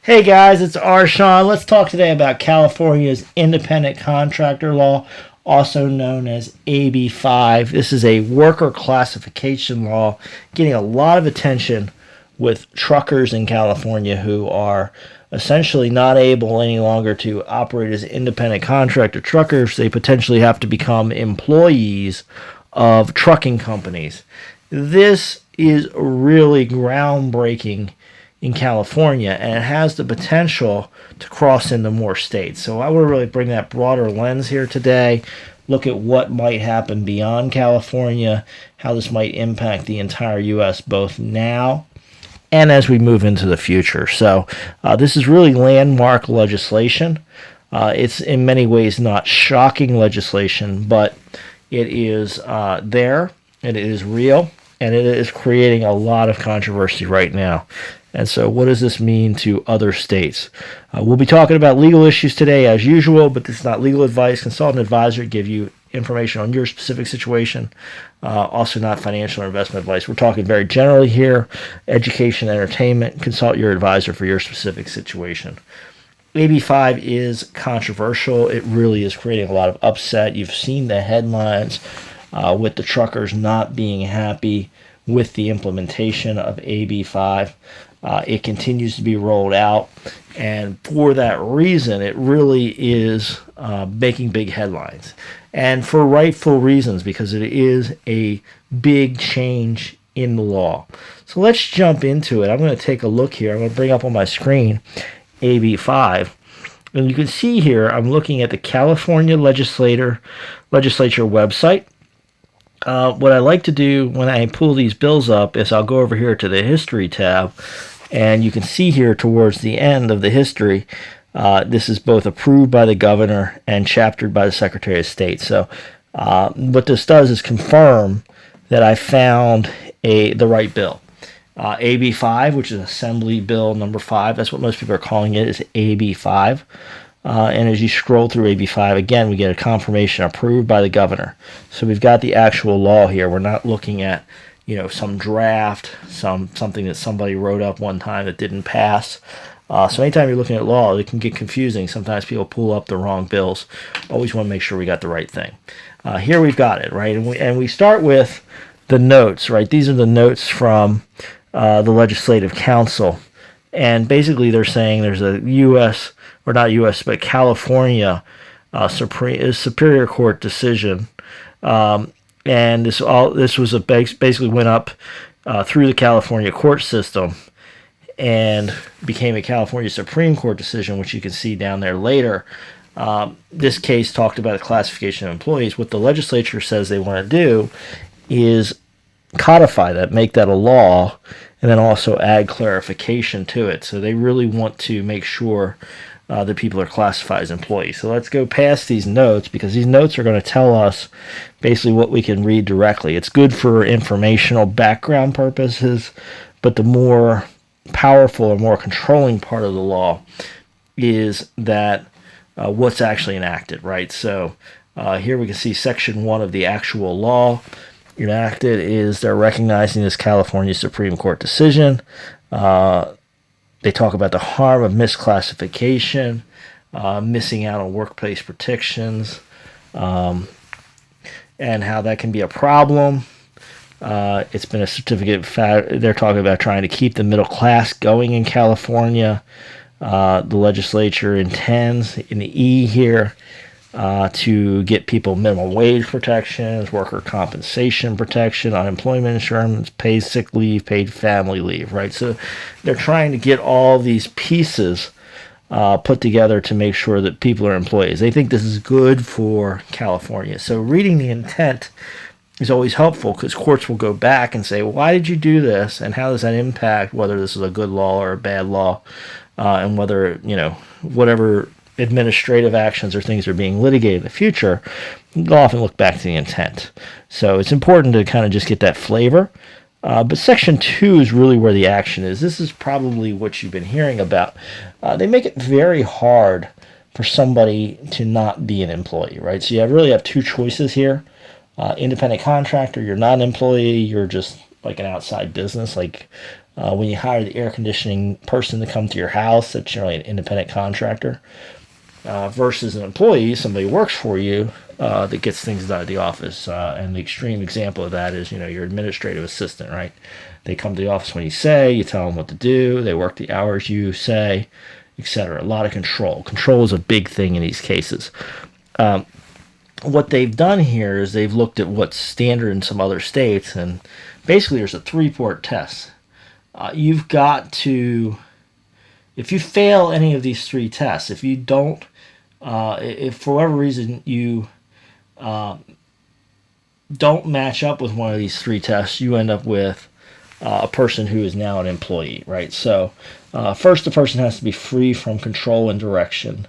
Hey guys, it's Shawn. Let's talk today about California's independent contractor law, also known as AB5. This is a worker classification law getting a lot of attention with truckers in California who are essentially not able any longer to operate as independent contractor truckers. They potentially have to become employees of trucking companies. This is really groundbreaking in California, and it has the potential to cross into more states. So I want to really bring that broader lens here today, look at what might happen beyond California, how this might impact the entire U.S. both now and as we move into the future. So this is really landmark legislation. It's in many ways not shocking legislation, but it is there, and it is real, and it is creating a lot of controversy right now. And so what does this mean to other states? We'll be talking about legal issues today as usual, but this is not legal advice. Consult an advisor to give you information on your specific situation. Also not financial or investment advice. We're talking very generally here. Education, entertainment. Consult your advisor for your specific situation. AB5 is controversial. It really is creating a lot of upset. You've seen the headlines with the truckers not being happy with the implementation of AB5. It continues to be rolled out, and for that reason, it really is making big headlines, and for rightful reasons, because it is a big change in the law. So let's jump into it. I'm going to take a look here. I'm going to bring up on my screen AB5, and you can see here I'm looking at the California legislature website. What I like to do when I pull these bills up is I'll go over here to the history tab, and you can see here towards the end of the history, this is both approved by the governor and chaptered by the Secretary of State. So what this does is confirm that I found the right bill. AB5, which is Assembly Bill number 5, that's what most people are calling it, is AB5. And as you scroll through AB5, again, we get a confirmation approved by the governor. So we've got the actual law here. We're not looking at, some draft, something that somebody wrote up one time that didn't pass. So anytime you're looking at law, it can get confusing. Sometimes people pull up the wrong bills. Always want to make sure we got the right thing. Here we've got it, right? And we start with the notes, right? These are the notes from the Legislative Council. And basically they're saying there's a U.S., or not U.S., but California Superior Court decision, and this was basically went up through the California court system and became a California Supreme Court decision, which you can see down there later. This case talked about a classification of employees. What the legislature says they want to do is codify that, make that a law, and then also add clarification to it. So they really want to make sure that people are classified as employees. So let's go past these notes, because these notes are going to tell us basically what we can read directly. It's good for informational background purposes, but the more powerful or more controlling part of the law is that what's actually enacted, right? So here we can see Section 1 of the actual law enacted is they're recognizing this California Supreme Court decision. They talk about the harm of misclassification, missing out on workplace protections, and how that can be a problem. It's been a certificate. They're talking about trying to keep the middle class going in California. The legislature intends, in the E here, to get people minimum wage protections, worker compensation protection, unemployment insurance, paid sick leave, paid family leave, right? So they're trying to get all these pieces put together to make sure that people are employees. They think this is good for California. So reading the intent is always helpful, because courts will go back and say, well, why did you do this, and how does that impact whether this is a good law or a bad law, and whether, whatever administrative actions or things are being litigated in the future, they'll often look back to the intent. So it's important to kind of just get that flavor. But Section 2 is really where the action is. This is probably what you've been hearing about. They make it very hard for somebody to not be an employee, right? So you really have two choices here. Independent contractor, you're not an employee, you're just like an outside business, like When you hire the air conditioning person to come to your house, that's generally an independent contractor, versus an employee, somebody who works for you, that gets things done at the office. And the extreme example of that is, your administrative assistant, right? They come to the office when you say, you tell them what to do, they work the hours you say, etc. A lot of control. Control is a big thing in these cases. What they've done here is they've looked at what's standard in some other states, and basically there's a 3-part test. You've got to, if you fail any of these 3 tests, if you don't, if for whatever reason you don't match up with one of these 3 tests, you end up with a person who is now an employee, right? So first, the person has to be free from control and direction,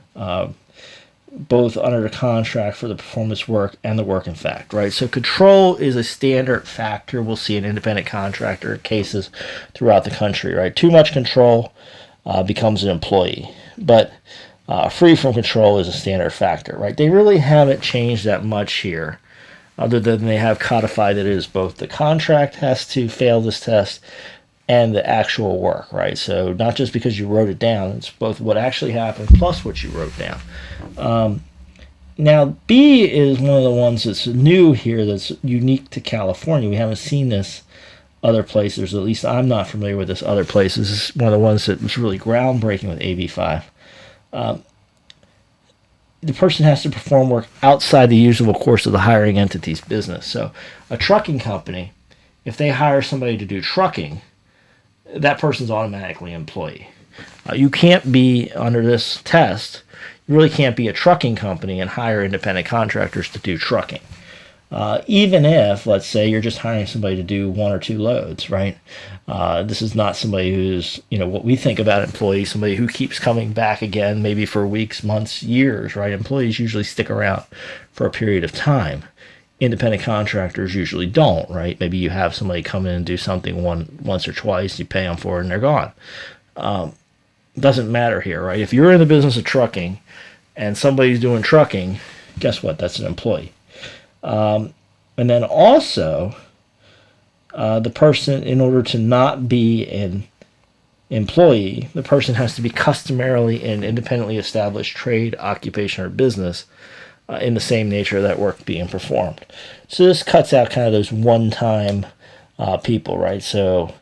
both under the contract for the performance work and the work in fact, right? So control is a standard factor we'll see in independent contractor cases throughout the country, right? Too much control becomes an employee, but free from control is a standard factor, right? They really haven't changed that much here, other than they have codified that it is both the contract has to fail this test and the actual work, right? So not just because you wrote it down, it's both what actually happened plus what you wrote down. Now, B is one of the ones that's new here, that's unique to California. We haven't seen this other places, at least I'm not familiar with this other places. This is one of the ones that was really groundbreaking with AB5. The person has to perform work outside the usual course of the hiring entity's business. So a trucking company, if they hire somebody to do trucking, that person's automatically an employee. You can't be, under this test, you really can't be a trucking company and hire independent contractors to do trucking. Even if, let's say, you're just hiring somebody to do 1 or 2 loads, right? This is not somebody who's, what we think about employees, somebody who keeps coming back again, maybe for weeks, months, years, right? Employees usually stick around for a period of time. Independent contractors usually don't, right? Maybe you have somebody come in and do something once or twice, you pay them for it, and they're gone. Doesn't matter here, right? If you're in the business of trucking and somebody's doing trucking, guess what? That's an employee. And then also, the person, in order to not be an employee, the person has to be customarily in independently established trade, occupation, or business in the same nature of that work being performed. So this cuts out kind of those one-time people, right? So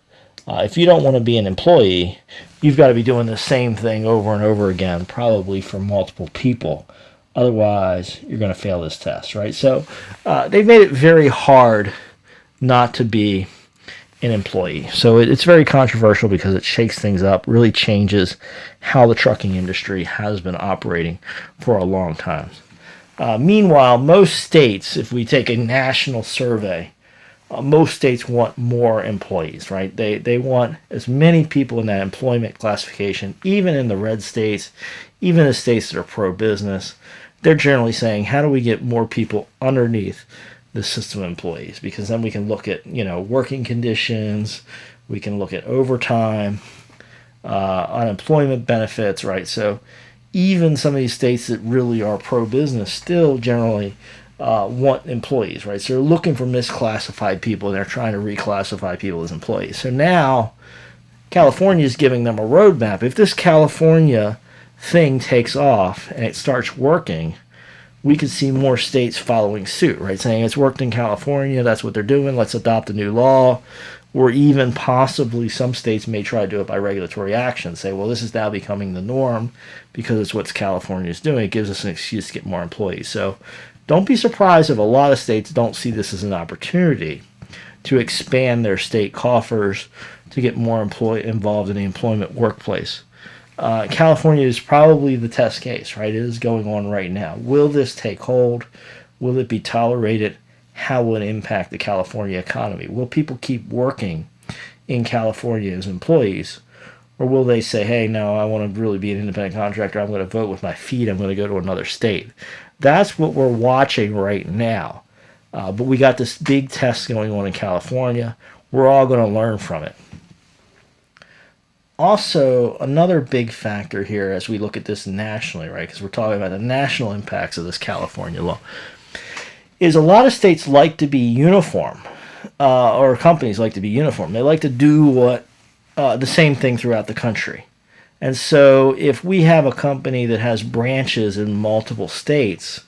if you don't want to be an employee, you've got to be doing the same thing over and over again, probably for multiple people. Otherwise, you're going to fail this test, right? So they've made it very hard not to be an employee. So it's very controversial because it shakes things up, really changes how the trucking industry has been operating for a long time. Meanwhile, most states, if we take a national survey, most states want more employees, right? They want as many people in that employment classification, even in the red states, even the states that are pro-business. They're generally saying, how do we get more people underneath the system of employees? Because then we can look at, working conditions, we can look at overtime, unemployment benefits, right? So even some of these states that really are pro-business still generally want employees, right? So they're looking for misclassified people, and they're trying to reclassify people as employees. So now California is giving them a roadmap. If this California thing takes off and it starts working, we could see more states following suit, right? Saying it's worked in California, that's what they're doing, let's adopt a new law. Or even possibly some states may try to do it by regulatory action, say, well, this is now becoming the norm because it's what California is doing. It gives us an excuse to get more employees. So don't be surprised if a lot of states don't see this as an opportunity to expand their state coffers, to get more involved in the employment workplace. California is probably the test case, right? It is going on right now. Will this take hold? Will it be tolerated? How will it impact the California economy? Will people keep working in California as employees? Or will they say, hey, no, I want to really be an independent contractor. I'm going to vote with my feet. I'm going to go to another state. That's what we're watching right now. But we got this big test going on in California. We're all going to learn from it. Also, another big factor here as we look at this nationally, right, because we're talking about the national impacts of this California law, is a lot of states like to be uniform, or companies like to be uniform. They like to do what the same thing throughout the country. And so if we have a company that has branches in multiple states,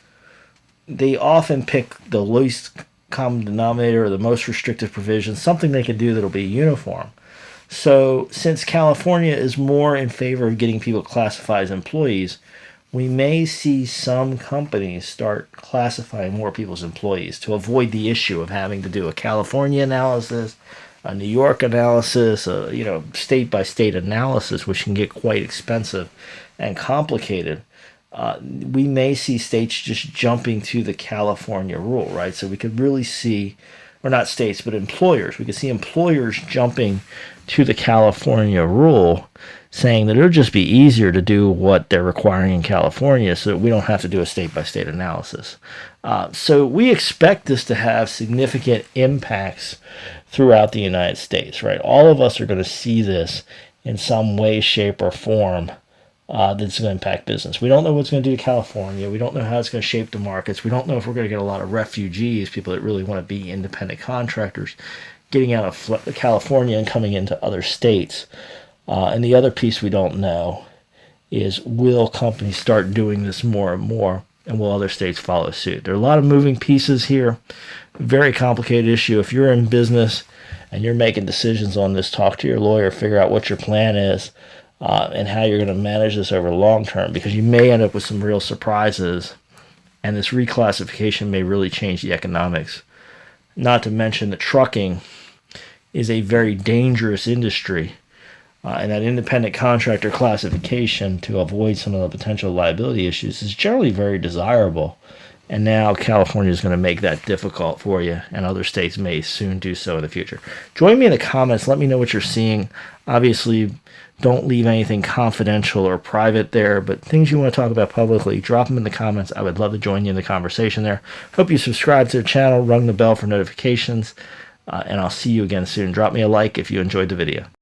they often pick the least common denominator or the most restrictive provision, something they can do that'll be uniform. So since California is more in favor of getting people classified as employees, we may see some companies start classifying more people as employees to avoid the issue of having to do a California analysis, a New York analysis, a state by state analysis, which can get quite expensive and complicated. We may see states just jumping to the California rule, right? So we could really see, or not states, but employers. We could see employers jumping to the California rule, saying that it'll just be easier to do what they're requiring in California so that we don't have to do a state-by-state analysis. So we expect this to have significant impacts throughout the United States, right? All of us are going to see this in some way, shape, or form that's going to impact business. We don't know what's going to do to California. We don't know how it's going to shape the markets. We don't know if we're going to get a lot of refugees, people that really want to be independent contractors, getting out of California and coming into other states. And the other piece we don't know is, will companies start doing this more and more, and will other states follow suit? There are a lot of moving pieces here. Very complicated issue. If you're in business and you're making decisions on this, talk to your lawyer, figure out what your plan is, and how you're going to manage this over the long term, because you may end up with some real surprises, and this reclassification may really change the economics. Not to mention that trucking is a very dangerous industry, and that independent contractor classification, to avoid some of the potential liability issues, is generally very desirable. And now California is going to make that difficult for you, and other states may soon do so in the future. Join me in the comments. Let me know what you're seeing. Obviously, don't leave anything confidential or private there, but things you want to talk about publicly, drop them in the comments. I would love to join you in the conversation there. Hope you subscribe to the channel, rung the bell for notifications, and I'll see you again soon. Drop me a like if you enjoyed the video.